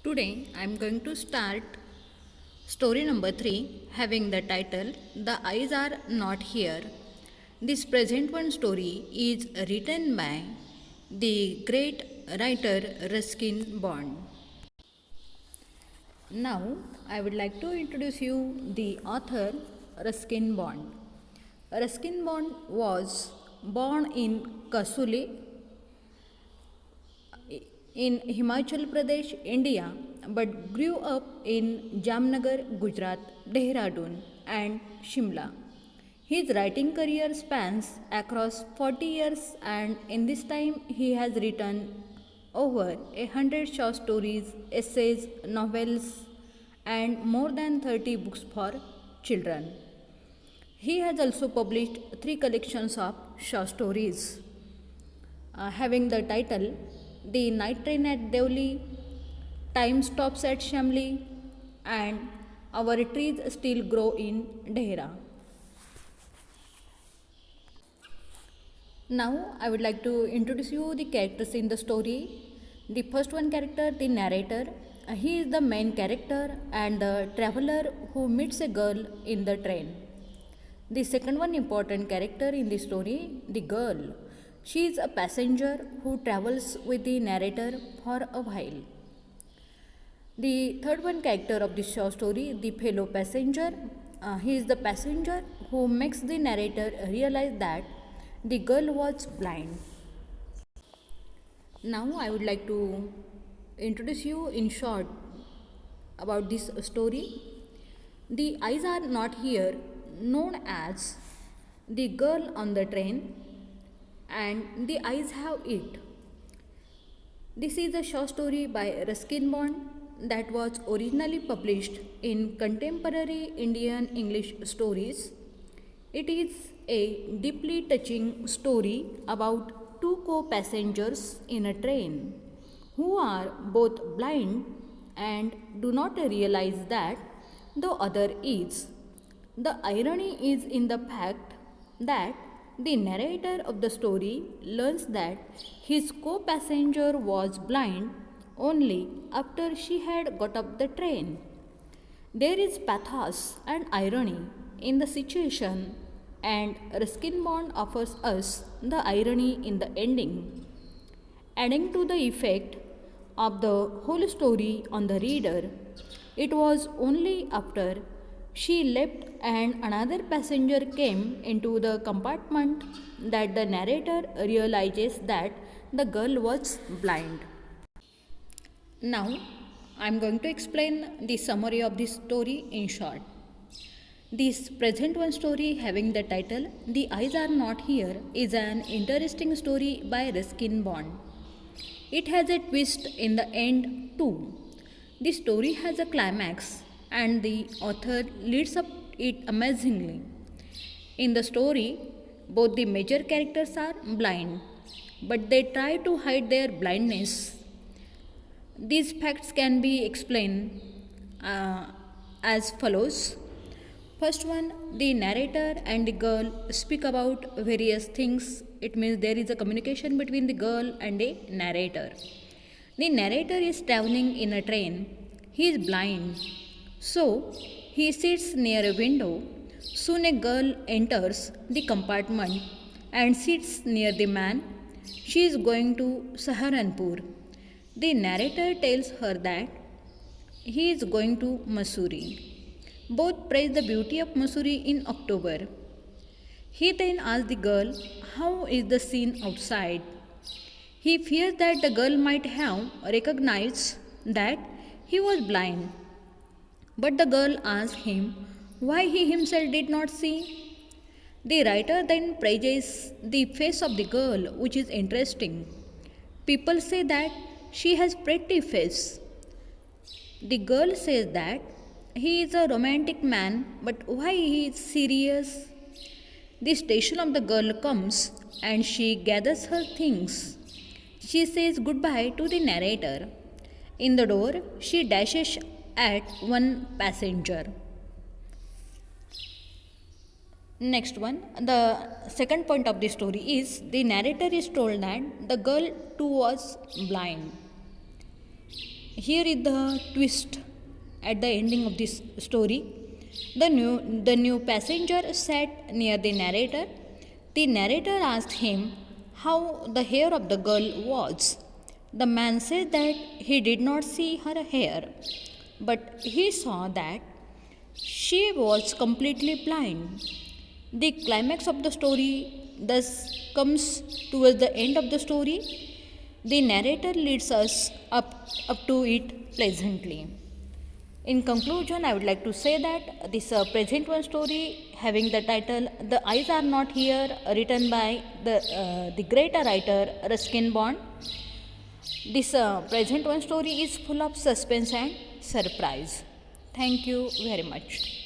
Today I am going to start story number 3 having the title The Eyes Are Not Here. This present one story is written by the great writer Ruskin Bond. Now I would like to introduce you the author Ruskin Bond. Ruskin Bond was born in Kasuli in Himachal Pradesh, India, but grew up in Jamnagar, Gujarat, Dehradun, and Shimla. His writing career spans across 40 years, and in this time, he has written over 100 short stories, essays, novels, and more than 30 books for children. He has also published 3 collections of short stories having the title The Night Train at Devli, Time Stops at Shamli, and Our Trees Still Grow in Dehra. Now, I would like to introduce you the characters in the story. The first one character, the narrator, he is the main character and the traveler who meets a girl in the train. The second one important character in the story, the girl. She is a passenger who travels with the narrator for a while. The third one character of this short story, the fellow passenger. He is the passenger who makes the narrator realize that the girl was blind. Now I would like to introduce you in short about this story. The eyes are not here, known as the girl on the train, and the eyes have it. This is a short story by Ruskin Bond that was originally published in Contemporary Indian English Stories. It is a deeply touching story about two co-passengers in a train who are both blind and do not realize that the other is. The irony is in the fact that the narrator of the story learns that his co passenger was blind only after she had got up the train. There is pathos and irony in the situation, and Ruskin Bond offers us the irony in the ending, adding to the effect of the whole story on the reader. It was only after she left and another passenger came into the compartment that the narrator realizes that the girl was blind. Now, I am going to explain the summary of this story in short. This present one story having the title The Eyes Are Not Here is an interesting story by Ruskin Bond. It has a twist in the end too. The story has a climax and the author leads up it amazingly. In the story, both the major characters are blind, but they try to hide their blindness. These facts can be explained uh, as follows. First one, the narrator and the girl speak about various things. It means there is a communication between the girl and a narrator. The narrator is traveling in a train. He is blind. So, he sits near a window. Soon a girl enters the compartment and sits near the man. She is going to Saharanpur. The narrator tells her that he is going to Mussoorie. Both praise the beauty of Mussoorie in October. He then asks the girl how is the scene outside. He fears that the girl might have recognized that he was blind. But the girl asks him why he himself did not see. The writer then praises the face of the girl, which is interesting. People say that she has pretty face. The girl says that he is a romantic man, but why he is serious? The station of the girl comes and she gathers her things. She says goodbye to the narrator. In the door, she dashes at one passenger. Next one, the second point of the story is the narrator is told that the girl too was blind. Here is the twist at the ending of this story. The new passenger sat near the narrator. The narrator asked him how the hair of the girl was. The man said that he did not see her hair, but he saw that she was completely blind. The climax of the story thus comes towards the end of the story. The narrator leads us up to it pleasantly. In conclusion, I would like to say that this present one story having the title "The Eyes Are Not Here," written by the great writer Ruskin Bond. This present one story is full of suspense and surprise. Thank you very much.